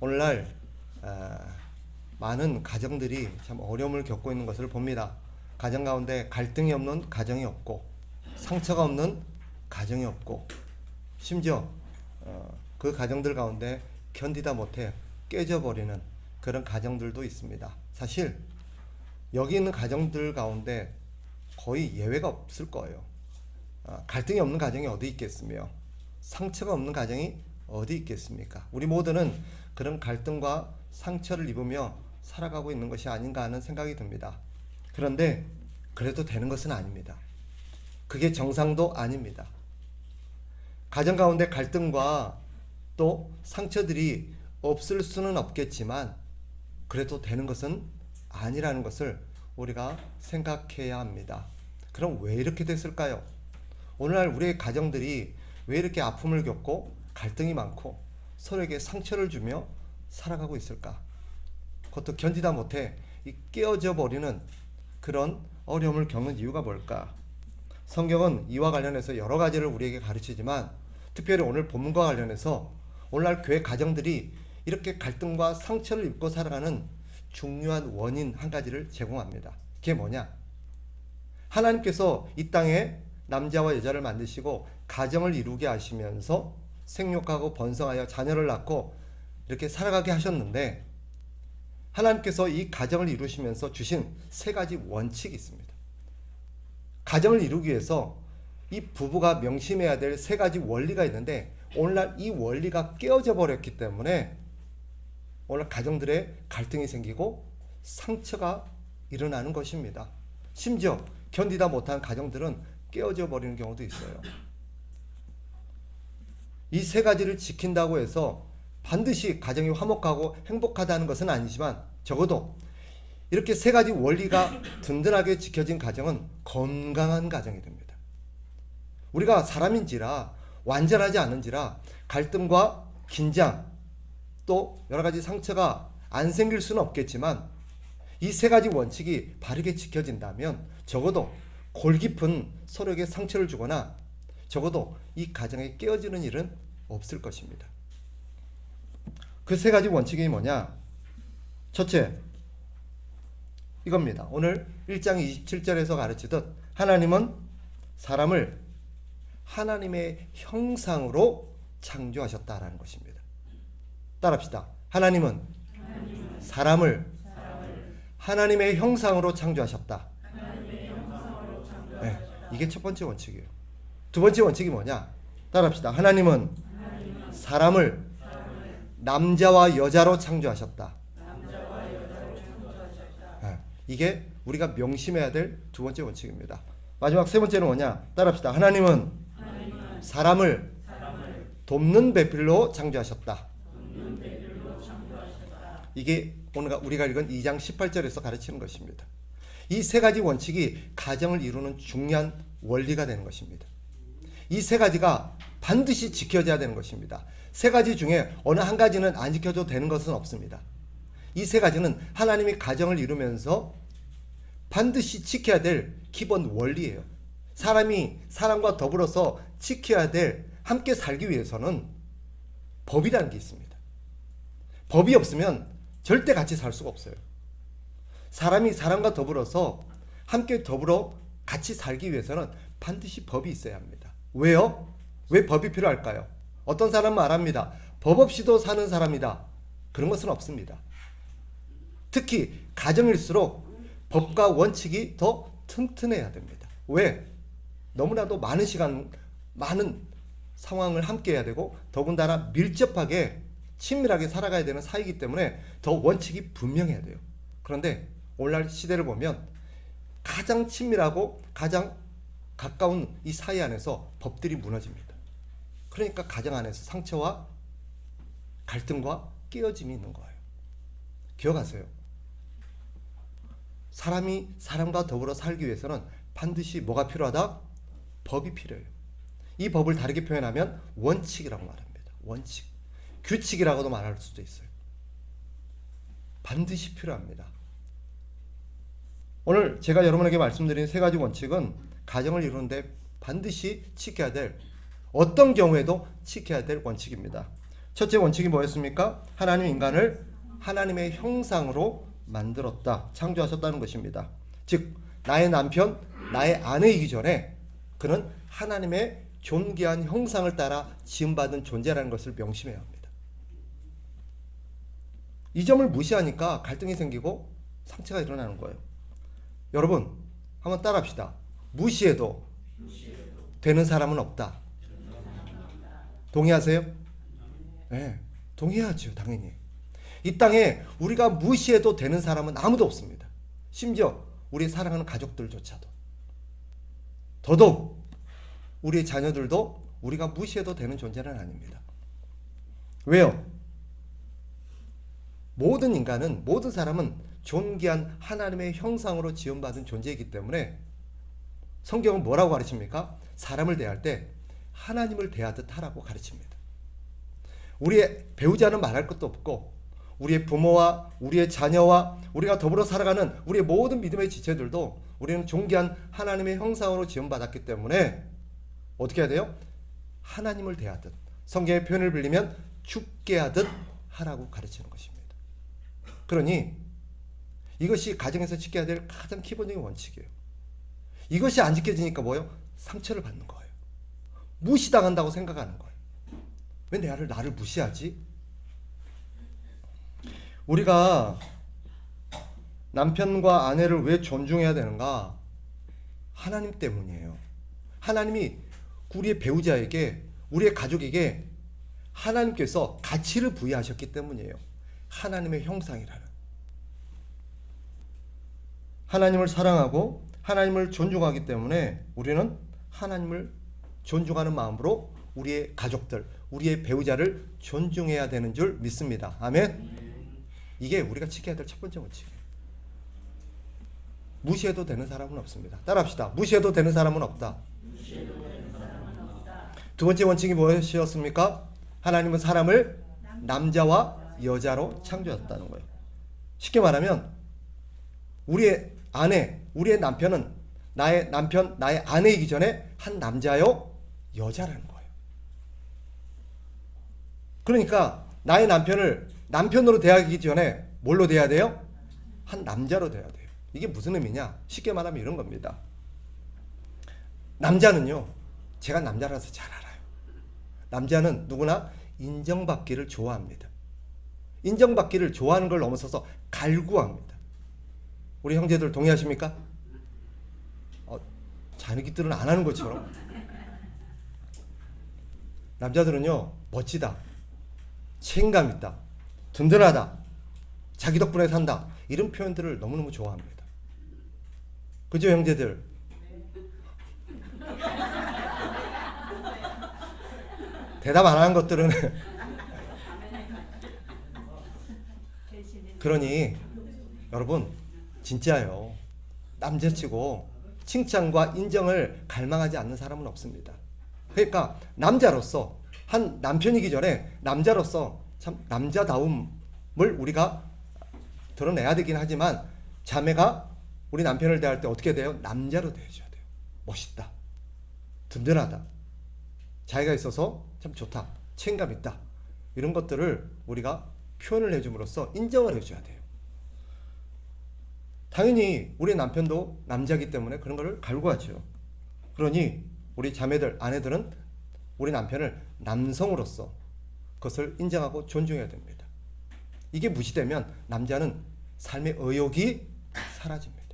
오늘날 많은 가정들이 참 어려움을 겪고 있는 것을 봅니다. 가정 가운데 갈등이 없는 가정이 없고 상처가 없는 가정이 없고 심지어 그 가정들 가운데 견디다 못해 깨져버리는 그런 가정들도 있습니다. 사실 여기 있는 가정들 가운데 거의 예외가 없을 거예요. 갈등이 없는 가정이 어디 있겠으며 상처가 없는 가정이 어디 있겠습니까? 우리 모두는 그런 갈등과 상처를 입으며 살아가고 있는 것이 아닌가 하는 생각이 듭니다. 그런데 그래도 되는 것은 아닙니다. 그게 정상도 아닙니다. 가정 가운데 갈등과 또 상처들이 없을 수는 없겠지만 그래도 되는 것은 아니라는 것을 우리가 생각해야 합니다. 그럼 왜 이렇게 됐을까요? 오늘날 우리의 가정들이 왜 이렇게 아픔을 겪고 갈등이 많고 서로에게 상처를 주며 살아가고 있을까? 그것도 견디다 못해 깨어져 버리는 그런 어려움을 겪는 이유가 뭘까? 성경은 이와 관련해서 여러 가지를 우리에게 가르치지만 특별히 오늘 본문과 관련해서 오늘날 교회 가정들이 이렇게 갈등과 상처를 입고 살아가는 중요한 원인 한 가지를 제공합니다. 그게 뭐냐? 하나님께서 이 땅에 남자와 여자를 만드시고 가정을 이루게 하시면서 생육하고 번성하여 자녀를 낳고 이렇게 살아가게 하셨는데 하나님께서 이 가정을 이루시면서 주신 세 가지 원칙이 있습니다. 가정을 이루기 위해서 이 부부가 명심해야 될 세 가지 원리가 있는데 오늘날 이 원리가 깨어져 버렸기 때문에 오늘 가정들의 갈등이 생기고 상처가 일어나는 것입니다. 심지어 견디다 못한 가정들은 깨어져 버리는 경우도 있어요. 이 세 가지를 지킨다고 해서 반드시 가정이 화목하고 행복하다는 것은 아니지만 적어도 이렇게 세 가지 원리가 든든하게 지켜진 가정은 건강한 가정이 됩니다. 우리가 사람인지라 완전하지 않은지라 갈등과 긴장 또 여러 가지 상처가 안 생길 수는 없겠지만 이 세 가지 원칙이 바르게 지켜진다면 적어도 골 깊은 서로에게 상처를 주거나 적어도 이 가정에 깨어지는 일은 없을 것입니다. 그 세 가지 원칙이 뭐냐? 첫째, 이겁니다. 오늘 1장 27절에서 가르치듯 하나님은 사람을 하나님의 형상으로 창조하셨다라는 것입니다. 따라합시다. 하나님은 사람을 하나님의 형상으로 창조하셨다. 네, 이게 첫 번째 원칙이에요. 두 번째 원칙이 뭐냐? 따라합시다. 하나님은 사람을 남자와 여자로 창조하셨다. 네, 이게 우리가 명심해야 될 두 번째 원칙입니다. 마지막 세 번째는 뭐냐? 따라합시다. 하나님은 사람을 돕는 배필로 창조하셨다. 이게 오늘 우리가 읽은 2장 18절에서 가르치는 것입니다. 이 세 가지 원칙이 가정을 이루는 중요한 원리가 되는 것입니다. 이 세 가지가 반드시 지켜져야 되는 것입니다. 세 가지 중에 어느 한 가지는 안 지켜도 되는 것은 없습니다. 이 세 가지는 하나님이 가정을 이루면서 반드시 지켜야 될 기본 원리예요. 사람이 사람과 더불어서 지켜야 될 함께 살기 위해서는 법이라는 게 있습니다. 법이 없으면 절대 같이 살 수가 없어요. 사람이 사람과 더불어서 함께 더불어 같이 살기 위해서는 반드시 법이 있어야 합니다. 왜요? 왜 법이 필요할까요? 어떤 사람은 말합니다. 법 없이도 사는 사람이다. 그런 것은 없습니다. 특히 가정일수록 법과 원칙이 더 튼튼해야 됩니다. 왜? 너무나도 많은 시간, 많은 상황을 함께 해야 되고 더군다나 밀접하게 친밀하게 살아가야 되는 사이이기 때문에 더 원칙이 분명해야 돼요. 그런데 오늘날 시대를 보면 가장 친밀하고 가장 가까운 이 사이 안에서 법들이 무너집니다. 그러니까 가정 안에서 상처와 갈등과 깨어짐이 있는 거예요. 기억하세요. 사람이 사람과 더불어 살기 위해서는 반드시 뭐가 필요하다? 법이 필요해요. 이 법을 다르게 표현하면 원칙이라고 말합니다. 원칙. 규칙이라고도 말할 수도 있어요. 반드시 필요합니다. 오늘 제가 여러분에게 말씀드린 세 가지 원칙은 가정을 이루는데 반드시 지켜야 될, 어떤 경우에도 지켜야 될 원칙입니다. 첫째 원칙이 뭐였습니까? 하나님 인간을 하나님의 형상으로 만들었다, 창조하셨다는 것입니다. 즉 나의 남편, 나의 아내이기 전에 그는 하나님의 존귀한 형상을 따라 지음받은 존재라는 것을 명심해야 합니다. 이 점을 무시하니까 갈등이 생기고 상처가 일어나는 거예요. 여러분 한번 따라합시다. 무시해도 되는 사람은 없다. 동의하세요? 네, 동의하죠. 당연히. 이 땅에 우리가 무시해도 되는 사람은 아무도 없습니다. 심지어 우리 사랑하는 가족들조차도. 더더욱 우리의 자녀들도 우리가 무시해도 되는 존재는 아닙니다. 왜요? 모든 인간은, 모든 사람은 존귀한 하나님의 형상으로 지음받은 존재이기 때문에 성경은 뭐라고 가르칩니까? 사람을 대할 때 하나님을 대하듯 하라고 가르칩니다. 우리의 배우자는 말할 것도 없고 우리의 부모와 우리의 자녀와 우리가 더불어 살아가는 우리의 모든 믿음의 지체들도 우리는 존귀한 하나님의 형상으로 지음받았기 때문에 어떻게 해야 돼요? 하나님을 대하듯, 성경의 표현을 빌리면 죽게 하듯 하라고 가르치는 것입니다. 그러니 이것이 가정에서 지켜야 될 가장 기본적인 원칙이에요. 이것이 안 지켜지니까 뭐예요? 상처를 받는 거예요. 무시당한다고 생각하는 거예요. 왜 나를 무시하지? 우리가 남편과 아내를 왜 존중해야 되는가? 하나님 때문이에요. 하나님이 우리의 배우자에게, 우리의 가족에게 하나님께서 가치를 부여하셨기 때문이에요. 하나님의 형상이라는. 하나님을 사랑하고 하나님을 존중하기 때문에 우리는 하나님을 존중하는 마음으로 우리의 가족들, 우리의 배우자를 존중해야 되는 줄 믿습니다. 아멘. 이게 우리가 지켜야 될 첫 번째 원칙이에요. 무시해도 되는 사람은 없습니다. 따라합시다. 무시해도 되는 사람은 없다. 두 번째 원칙이 무엇이었습니까? 하나님은 사람을 남자와 여자로 창조했다는 거예요. 쉽게 말하면 우리의 아내, 우리의 남편은 나의 남편, 나의 아내이기 전에 한 남자요 여자라는 거예요. 그러니까 나의 남편을 남편으로 대하기 전에 뭘로 대해야 돼요? 한 남자로 대해야 돼요. 이게 무슨 의미냐? 쉽게 말하면 이런 겁니다. 남자는요, 제가 남자라서 잘 알아요. 남자는 누구나 인정받기를 좋아합니다. 인정받기를 좋아하는 걸 넘어서서 갈구합니다. 우리 형제들 동의하십니까? 자기들은 안 하는 것처럼. 남자들은요, 멋지다, 책임감 있다, 든든하다, 자기 덕분에 산다, 이런 표현들을 너무너무 좋아합니다. 그죠, 형제들? 대답 안 하는 것들은 그러니 여러분 진짜요, 남자치고 칭찬과 인정을 갈망하지 않는 사람은 없습니다. 그러니까 남자로서, 한 남편이기 전에 남자로서 참 남자다움을 우리가 드러내야 되긴 하지만, 자매가 우리 남편을 대할 때 어떻게 돼요? 남자로 대해줘야 돼요. 멋있다, 든든하다, 자기가 있어서 참 좋다, 책임감 있다, 이런 것들을 우리가 표현을 해줌으로써 인정을 해줘야 돼요. 당연히 우리 남편도 남자이기 때문에 그런 거를 갈구하죠. 그러니 우리 자매들, 아내들은 우리 남편을 남성으로서 그것을 인정하고 존중해야 됩니다. 이게 무시되면 남자는 삶의 의욕이 사라집니다.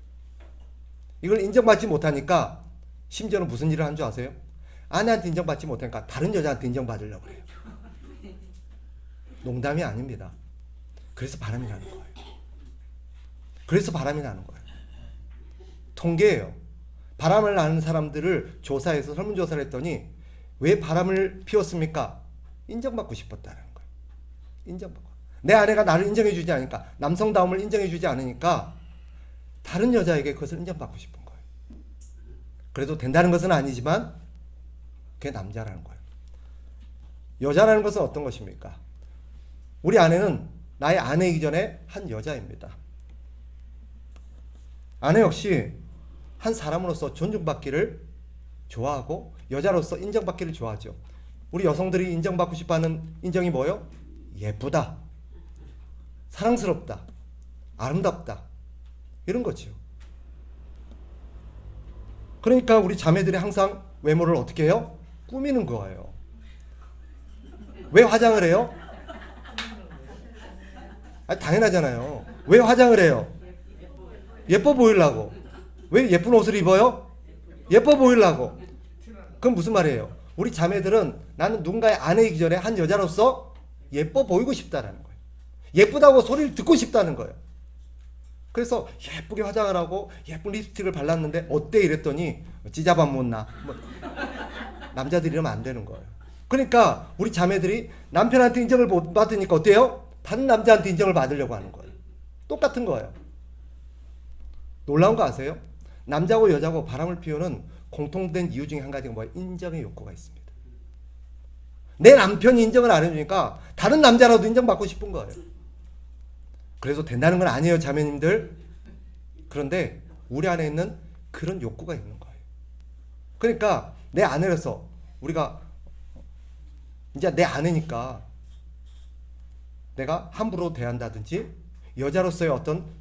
이걸 인정받지 못하니까 심지어는 무슨 일을 한 줄 아세요? 아내한테 인정받지 못하니까 다른 여자한테 인정받으려고 해요. 농담이 아닙니다. 그래서 바람이 나는 거예요. 그래서 바람이 나는 거예요. 통계예요. 바람을 나는 사람들을 조사해서 설문조사를 했더니 왜 바람을 피웠습니까? 인정받고 싶었다는 거예요. 인정받고. 내 아내가 나를 인정해주지 않으니까, 남성다움을 인정해주지 않으니까 다른 여자에게 그것을 인정받고 싶은 거예요. 그래도 된다는 것은 아니지만 그게 남자라는 거예요. 여자라는 것은 어떤 것입니까? 우리 아내는 나의 아내이기 전에 한 여자입니다. 아내 역시 한 사람으로서 존중받기를 좋아하고 여자로서 인정받기를 좋아하죠. 우리 여성들이 인정받고 싶어하는 인정이 뭐요? 예쁘다, 사랑스럽다, 아름답다, 이런 거죠. 그러니까 우리 자매들이 항상 외모를 어떻게 해요? 꾸미는 거예요. 왜 화장을 해요? 당연하잖아요. 왜 화장을 해요? 예뻐 보이려고. 왜 예쁜 옷을 입어요? 예뻐 보이려고. 그건 무슨 말이에요? 우리 자매들은 나는 누군가의 아내이기 전에 한 여자로서 예뻐 보이고 싶다는 거예요. 예쁘다고 소리를 듣고 싶다는 거예요. 그래서 예쁘게 화장을 하고 예쁜 립스틱을 발랐는데 어때 이랬더니 찌자밥 못나. 남자들이 이러면 안 되는 거예요. 그러니까 우리 자매들이 남편한테 인정을 못 받으니까 어때요? 다른 남자한테 인정을 받으려고 하는 거예요. 똑같은 거예요. 놀라운 거 아세요? 남자고 여자고 바람을 피우는 공통된 이유 중에 한 가지가 뭐예요? 인정의 욕구가 있습니다. 내 남편이 인정을 안 해주니까 다른 남자라도 인정받고 싶은 거예요. 그래서 된다는 건 아니에요, 자매님들. 그런데 우리 안에 있는 그런 욕구가 있는 거예요. 그러니까 내 아내로서 우리가 이제 내 아내니까 내가 함부로 대한다든지 여자로서의 어떤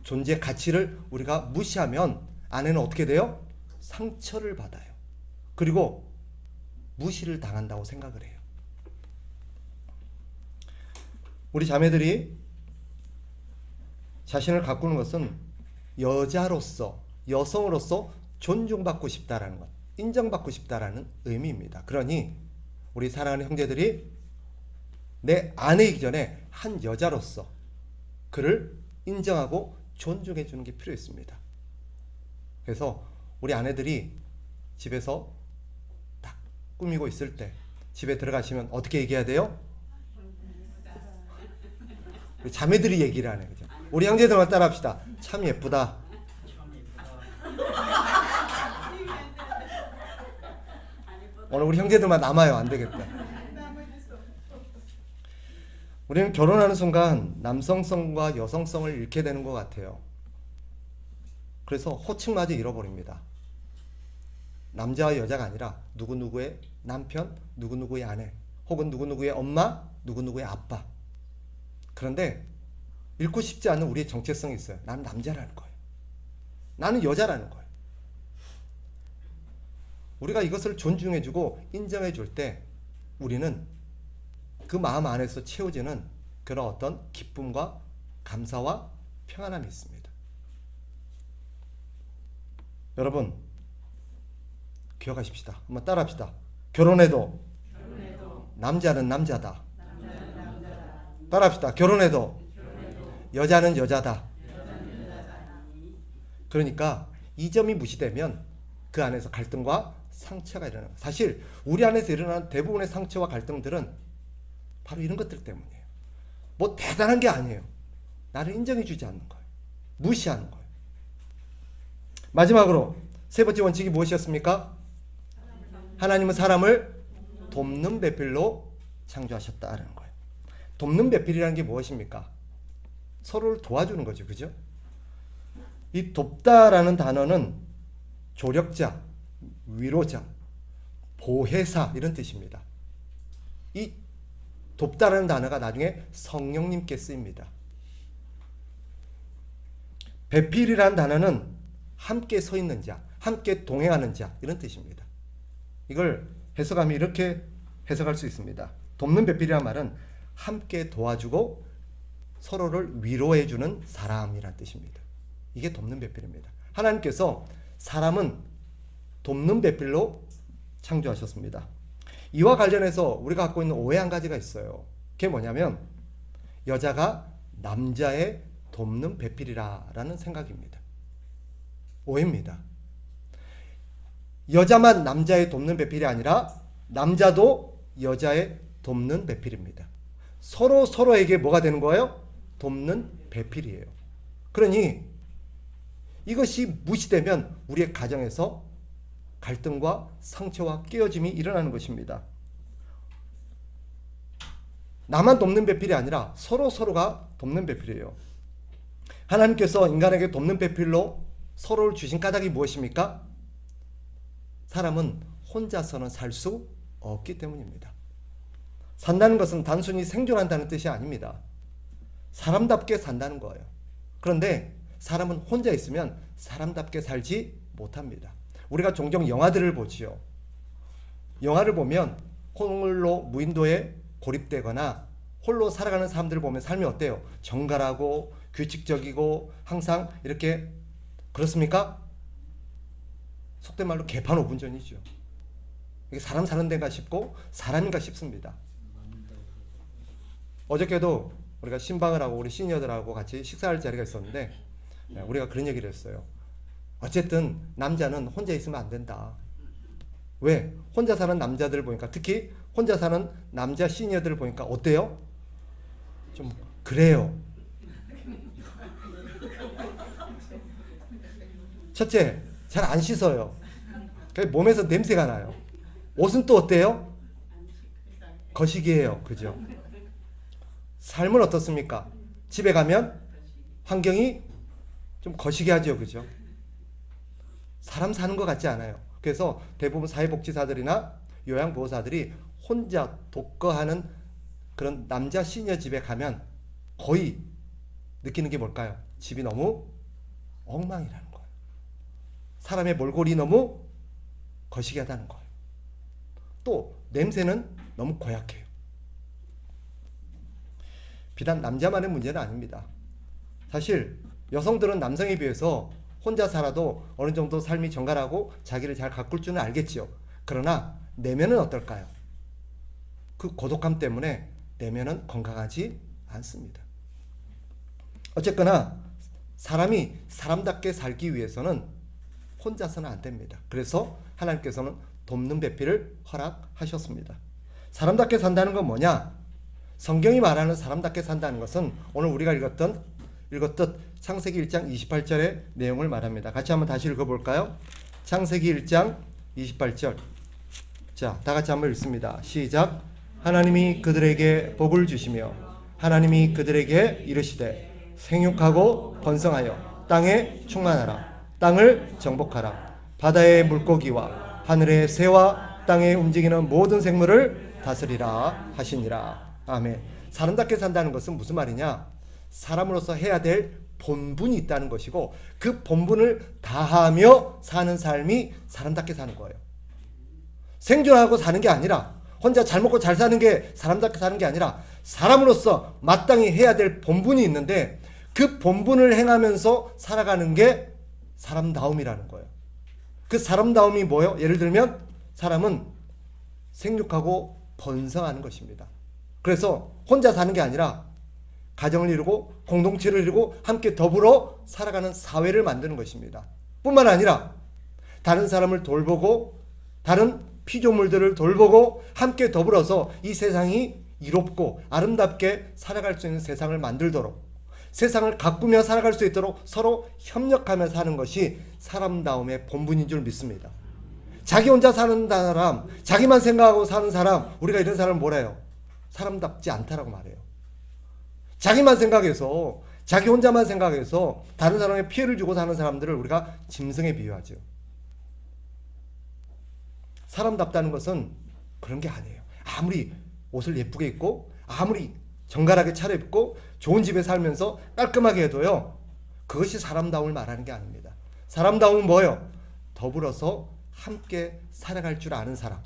존재 가치를 우리가 무시하면 아내는 어떻게 돼요? 상처를 받아요. 그리고 무시를 당한다고 생각을 해요. 우리 자매들이 자신을 가꾸는 것은 여자로서, 여성으로서 존중받고 싶다라는 것, 인정받고 싶다라는 의미입니다. 그러니 우리 사랑하는 형제들이 내 아내이기 전에 한 여자로서 그를 인정하고 존중해 주는 게 필요했습니다. 그래서 우리 아내들이 집에서 딱 꾸미고 있을 때 집에 들어가시면 어떻게 얘기해야 돼요? 우리 자매들이 얘기를 하네, 그죠? 우리 형제들만 따라합시다. 참 예쁘다. 오늘 우리 형제들만 남아요. 안 되겠다. 우리는 결혼하는 순간 남성성과 여성성을 잃게 되는 것 같아요. 그래서 호칭마저 잃어버립니다. 남자와 여자가 아니라 누구누구의 남편, 누구누구의 아내, 혹은 누구누구의 엄마, 누구누구의 아빠. 그런데 잃고 싶지 않은 우리의 정체성이 있어요. 나는 남자라는 거예요. 나는 여자라는 거예요. 우리가 이것을 존중해주고 인정해줄 때 우리는 그 마음 안에서 채워지는 그런 어떤 기쁨과 감사와 평안함이 있습니다. 여러분, 기억하십시다. 한번 따라합시다. 결혼해도 남자는 남자다. 따라합시다. 결혼해도 여자는 여자다. 그러니까 이 점이 무시되면 그 안에서 갈등과 상처가 일어나요. 사실 우리 안에서 일어나는 대부분의 상처와 갈등들은 바로 이런 것들 때문이에요. 뭐 대단한 게 아니에요. 나를 인정해주지 않는 거예요. 무시하는 거예요. 마지막으로 세 번째 원칙이 무엇이었습니까? 하나님은 사람을 돕는 배필로 창조하셨다는 거예요. 돕는 배필이라는 게 무엇입니까? 서로를 도와주는 거죠. 그죠? 이 돕다라는 단어는 조력자, 위로자, 보혜사 이런 뜻입니다. 이 돕다라는 단어가 나중에 성령님께 쓰입니다. 배필이라는 단어는 함께 서 있는 자, 함께 동행하는 자 이런 뜻입니다. 이걸 해석하면 이렇게 해석할 수 있습니다. 돕는 배필이라는 말은 함께 도와주고 서로를 위로해주는 사람이란 뜻입니다. 이게 돕는 배필입니다. 하나님께서 사람은 돕는 배필로 창조하셨습니다. 이와 관련해서 우리가 갖고 있는 오해 한 가지가 있어요. 그게 뭐냐면 여자가 남자의 돕는 배필이라는 생각입니다. 오해입니다. 여자만 남자의 돕는 배필이 아니라 남자도 여자의 돕는 배필입니다. 서로 서로에게 뭐가 되는 거예요? 돕는 배필이에요. 그러니 이것이 무시되면 우리의 가정에서 갈등과 상처와 깨어짐이 일어나는 것입니다. 나만 돕는 배필이 아니라 서로가 돕는 배필이에요. 하나님께서 인간에게 돕는 배필로 서로를 주신 까닭이 무엇입니까? 사람은 혼자서는 살 수 없기 때문입니다. 산다는 것은 단순히 생존한다는 뜻이 아닙니다. 사람답게 산다는 거예요. 그런데 사람은 혼자 있으면 사람답게 살지 못합니다. 우리가 종종 영화들을 보지요. 영화를 보면 홀로 무인도에 고립되거나 홀로 살아가는 사람들을 보면 삶이 어때요? 정갈하고 규칙적이고 항상 이렇게 그렇습니까? 속된 말로 개판 5분 전이죠. 이게 사람 사는 데인가 싶고 사람인가 싶습니다. 어저께도 우리가 신방을 하고 우리 시니어들하고 같이 식사할 자리가 있었는데 우리가 그런 얘기를 했어요. 어쨌든 남자는 혼자 있으면 안 된다. 왜? 혼자 사는 남자들 보니까, 특히 혼자 사는 남자 시니어들을 보니까 어때요? 좀 그래요. 첫째, 잘 안 씻어요. 몸에서 냄새가 나요. 옷은 또 어때요? 거시기해요. 그죠? 삶은 어떻습니까? 집에 가면 환경이 좀 거시기하죠. 그죠? 사람 사는 것 같지 않아요. 그래서 대부분 사회복지사들이나 요양보호사들이 혼자 독거하는 그런 남자 시니어 집에 가면 거의 느끼는 게 뭘까요? 집이 너무 엉망이라는 거예요. 사람의 몰골이 너무 거시기하다는 거예요. 또 냄새는 너무 고약해요. 비단 남자만의 문제는 아닙니다. 사실 여성들은 남성에 비해서 혼자 살아도 어느 정도 삶이 정갈하고 자기를 잘 가꿀 줄은 알겠죠. 그러나 내면은 어떨까요? 그 고독함 때문에 내면은 건강하지 않습니다. 어쨌거나 사람이 사람답게 살기 위해서는 혼자서는 안 됩니다. 그래서 하나님께서는 돕는 배필을 허락하셨습니다. 사람답게 산다는 건 뭐냐? 성경이 말하는 사람답게 산다는 것은 오늘 우리가 읽었듯 창세기 1장 28절의 내용을 말합니다. 같이 한번 다시 읽어볼까요? 창세기 1장 28절. 자, 다 같이 한번 읽습니다. 시작. 하나님이 그들에게 복을 주시며 하나님이 그들에게 이르시되 생육하고 번성하여 땅에 충만하라. 땅을 정복하라. 바다의 물고기와 하늘의 새와 땅에 움직이는 모든 생물을 다스리라 하시니라. 아멘. 사람답게 산다는 것은 무슨 말이냐? 사람으로서 해야 될 본분이 있다는 것이고 그 본분을 다하며 사는 삶이 사람답게 사는 거예요. 생존하고 사는 게 아니라, 혼자 잘 먹고 잘 사는 게 사람답게 사는 게 아니라 사람으로서 마땅히 해야 될 본분이 있는데 그 본분을 행하면서 살아가는 게 사람다움이라는 거예요. 그 사람다움이 뭐예요? 예를 들면 사람은 생육하고 번성하는 것입니다. 그래서 혼자 사는 게 아니라 가정을 이루고 공동체를 이루고 함께 더불어 살아가는 사회를 만드는 것입니다. 뿐만 아니라 다른 사람을 돌보고 다른 피조물들을 돌보고 함께 더불어서 이 세상이 이롭고 아름답게 살아갈 수 있는 세상을 만들도록, 세상을 가꾸며 살아갈 수 있도록 서로 협력하며 사는 것이 사람다움의 본분인 줄 믿습니다. 자기 혼자 사는 사람, 자기만 생각하고 사는 사람, 우리가 이런 사람을 뭐라 해요? 사람답지 않다라고 말해요. 자기만 생각해서, 자기 혼자만 생각해서 다른 사람에 피해를 주고 사는 사람들을 우리가 짐승에 비유하죠. 사람답다는 것은 그런 게 아니에요. 아무리 옷을 예쁘게 입고 아무리 정갈하게 차려입고 좋은 집에 살면서 깔끔하게 해도요, 그것이 사람다움을 말하는 게 아닙니다. 사람다움은 뭐예요? 더불어서 함께 살아갈 줄 아는 사람,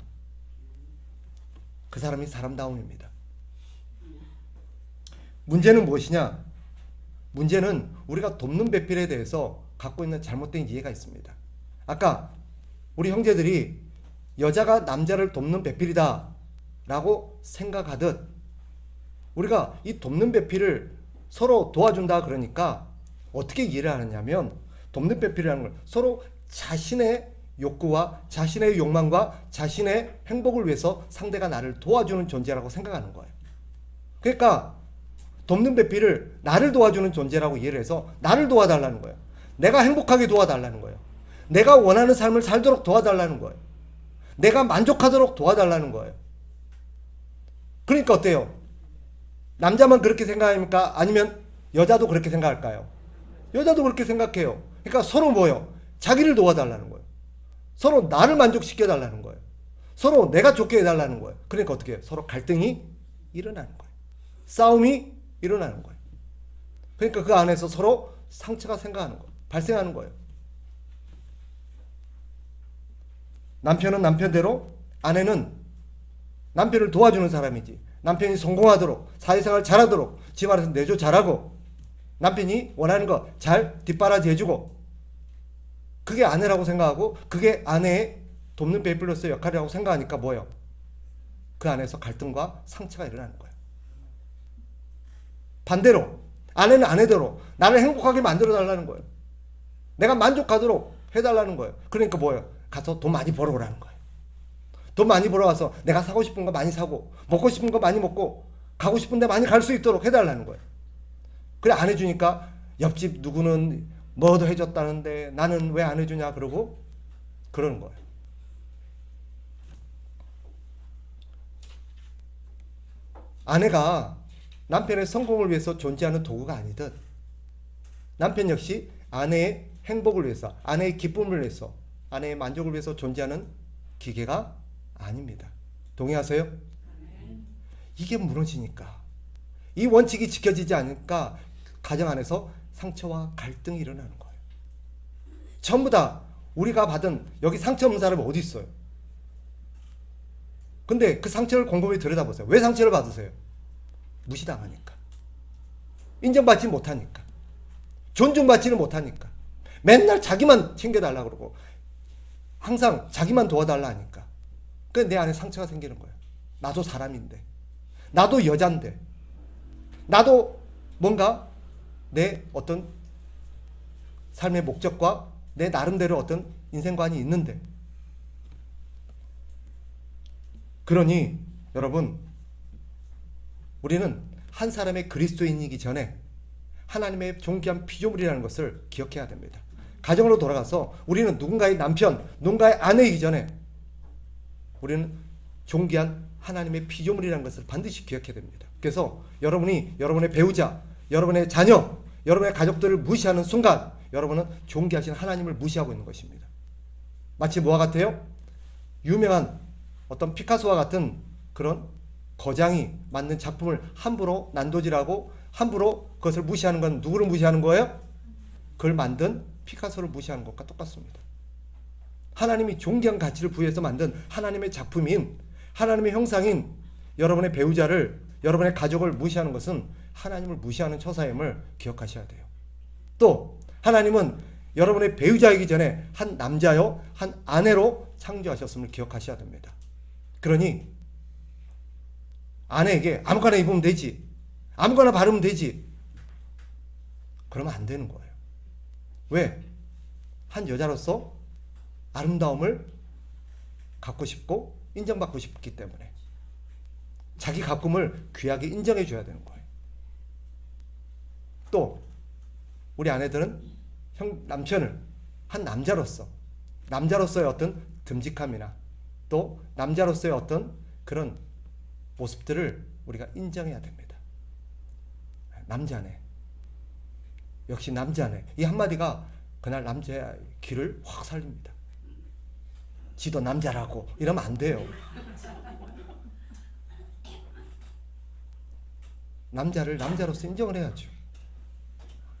그 사람이 사람다움입니다. 문제는 무엇이냐? 문제는 우리가 돕는 배필에 대해서 갖고 있는 잘못된 이해가 있습니다. 아까 우리 형제들이 여자가 남자를 돕는 배필이다 라고 생각하듯 우리가 이 돕는 배필을 서로 도와준다 그러니까 어떻게 이해를 하느냐면, 돕는 배필이라는 걸 서로 자신의 욕구와 자신의 욕망과 자신의 행복을 위해서 상대가 나를 도와주는 존재라고 생각하는 거예요. 그러니까 돕는 배필을 나를 도와주는 존재라고 이해를 해서 나를 도와달라는 거예요. 내가 행복하게 도와달라는 거예요. 내가 원하는 삶을 살도록 도와달라는 거예요. 내가 만족하도록 도와달라는 거예요. 그러니까 어때요? 남자만 그렇게 생각합니까? 아니면 여자도 그렇게 생각할까요? 여자도 그렇게 생각해요. 그러니까 서로 뭐예요? 자기를 도와달라는 거예요. 서로 나를 만족시켜달라는 거예요. 서로 내가 좋게 해달라는 거예요. 그러니까 어떻게 해요? 서로 갈등이 일어나는 거예요. 싸움이 일어나는 거예요. 그러니까 그 안에서 서로 상처가 발생하는 거예요. 남편은 남편대로, 아내는 남편을 도와주는 사람이지, 남편이 성공하도록, 사회생활 잘하도록 집안에서 내조 잘하고, 남편이 원하는 거 잘 뒷바라지 해주고, 그게 아내라고 생각하고, 그게 아내의 돕는 베이플러스의 역할이라고 생각하니까 뭐예요? 그 안에서 갈등과 상처가 일어나는 거예요. 반대로 아내는 아내대로 나를 행복하게 만들어 달라는 거예요. 내가 만족하도록 해달라는 거예요. 그러니까 뭐예요? 가서 돈 많이 벌어오라는 거예요. 돈 많이 벌어와서 내가 사고 싶은 거 많이 사고, 먹고 싶은 거 많이 먹고, 가고 싶은 데 많이 갈 수 있도록 해달라는 거예요. 그래 안 해주니까 옆집 누구는 뭐도 해줬다는데 나는 왜 안 해주냐 그러고 그러는 거예요. 아내가 남편의 성공을 위해서 존재하는 도구가 아니듯, 남편 역시 아내의 행복을 위해서, 아내의 기쁨을 위해서, 아내의 만족을 위해서 존재하는 기계가 아닙니다. 동의하세요? 이게 무너지니까, 이 원칙이 지켜지지 않으니까 가정 안에서 상처와 갈등이 일어나는 거예요. 전부 다 우리가 받은, 여기 상처 없는 사람이 어디 있어요? 근데 그 상처를 곰곰이 들여다보세요. 왜 상처를 받으세요? 무시당하니까, 인정받지 못하니까, 존중받지는 못하니까, 맨날 자기만 챙겨달라 그러고 항상 자기만 도와달라 하니까 그 내 안에 상처가 생기는 거예요. 나도 사람인데, 나도 여잔데, 나도 뭔가 내 어떤 삶의 목적과 내 나름대로 어떤 인생관이 있는데. 그러니 여러분, 우리는 한 사람의 그리스도인이기 전에 하나님의 존귀한 피조물이라는 것을 기억해야 됩니다. 가정으로 돌아가서 우리는 누군가의 남편, 누군가의 아내이기 전에 우리는 존귀한 하나님의 피조물이라는 것을 반드시 기억해야 됩니다. 그래서 여러분이 여러분의 배우자, 여러분의 자녀, 여러분의 가족들을 무시하는 순간 여러분은 존귀하신 하나님을 무시하고 있는 것입니다. 마치 뭐와 같아요? 유명한 어떤 피카소와 같은 그런 거장이 만든 작품을 함부로 난도질하고 함부로 그것을 무시하는 건 누구를 무시하는 거예요? 그걸 만든 피카소를 무시하는 것과 똑같습니다. 하나님이 존귀한 가치를 부여해서 만든 하나님의 작품인, 하나님의 형상인 여러분의 배우자를, 여러분의 가족을 무시하는 것은 하나님을 무시하는 처사임을 기억하셔야 돼요. 또 하나님은 여러분의 배우자이기 전에 한 남자요, 한 아내로 창조하셨음을 기억하셔야 됩니다. 그러니 아내에게 아무거나 입으면 되지, 아무거나 바르면 되지, 그러면 안 되는 거예요. 왜? 한 여자로서 아름다움을 갖고 싶고 인정받고 싶기 때문에 자기 가꿈을 귀하게 인정해 줘야 되는 거예요. 또 우리 아내들은 남편을 한 남자로서의 어떤 듬직함이나 또 남자로서의 어떤 그런 모습들을 우리가 인정해야 됩니다. 남자네, 역시 남자네, 이 한마디가 그날 남자의 귀를 확 살립니다. 지도 남자라고 이러면 안 돼요. 남자를 남자로서 인정을 해야죠.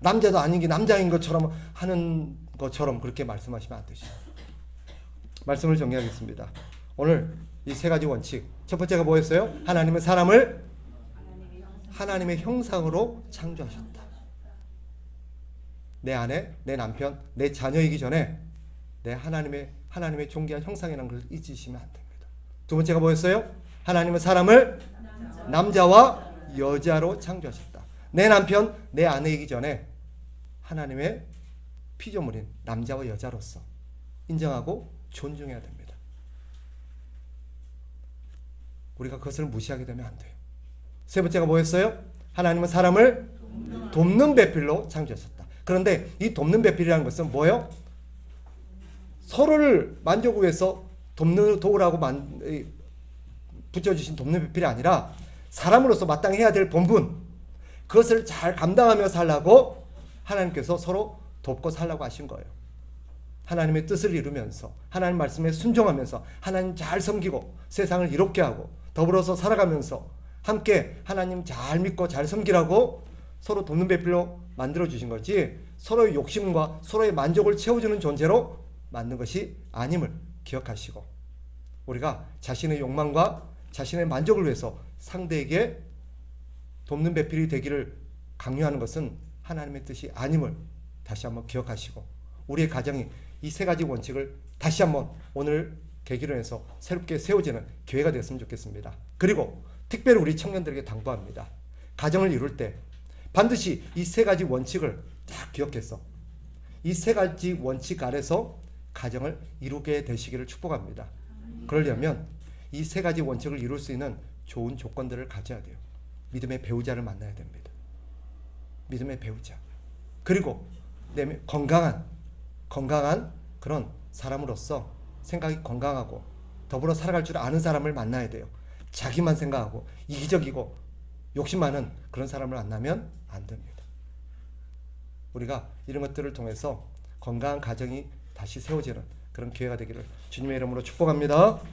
남자도 아닌 게 남자인 것처럼 하는 것처럼 그렇게 말씀하시면 안 되죠. 말씀을 정리하겠습니다. 오늘 이 세 가지 원칙, 첫 번째가 뭐였어요? 하나님은 사람을 하나님의 형상으로 창조하셨다. 내 아내, 내 남편, 내 자녀이기 전에 내 하나님의 존귀한 형상이라는 걸 잊으시면 안 됩니다. 두 번째가 뭐였어요? 하나님은 사람을 남자와 여자로 창조하셨다. 내 남편, 내 아내이기 전에 하나님의 피조물인 남자와 여자로서 인정하고 존중해야 됩니다. 우리가 그것을 무시하게 되면 안 돼요. 세 번째가 뭐였어요? 하나님은 사람을 돕는 배필로 창조하셨다. 그런데 이 돕는 배필이라는 것은 뭐예요? 서로를 만족을 위해서 돕는 도구라고 붙여주신 돕는 배필이 아니라 사람으로서 마땅히 해야 될 본분, 그것을 잘 감당하며 살라고 하나님께서 서로 돕고 살라고 하신 거예요. 하나님의 뜻을 이루면서 하나님 말씀에 순종하면서 하나님 잘 섬기고 세상을 이롭게 하고 더불어서 살아가면서 함께 하나님 잘 믿고 잘 섬기라고 서로 돕는 배필로 만들어 주신 거지, 서로의 욕심과 서로의 만족을 채워주는 존재로 만든 것이 아님을 기억하시고, 우리가 자신의 욕망과 자신의 만족을 위해서 상대에게 돕는 배필이 되기를 강요하는 것은 하나님의 뜻이 아님을 다시 한번 기억하시고, 우리의 가정이 이 세 가지 원칙을 다시 한번 오늘 계기로 해서 새롭게 세워지는 기회가 됐으면 좋겠습니다. 그리고 특별히 우리 청년들에게 당부합니다. 가정을 이룰 때 반드시 이 세 가지 원칙을 딱 기억해서 이 세 가지 원칙 아래서 가정을 이루게 되시기를 축복합니다. 그러려면 이 세 가지 원칙을 이룰 수 있는 좋은 조건들을 가져야 돼요. 믿음의 배우자를 만나야 됩니다. 믿음의 배우자. 그리고 건강한 그런 사람으로서 생각이 건강하고 더불어 살아갈 줄 아는 사람을 만나야 돼요. 자기만 생각하고 이기적이고 욕심 많은 그런 사람을 만나면 안 됩니다. 우리가 이런 것들을 통해서 건강한 가정이 다시 세워지는 그런 기회가 되기를 주님의 이름으로 축복합니다.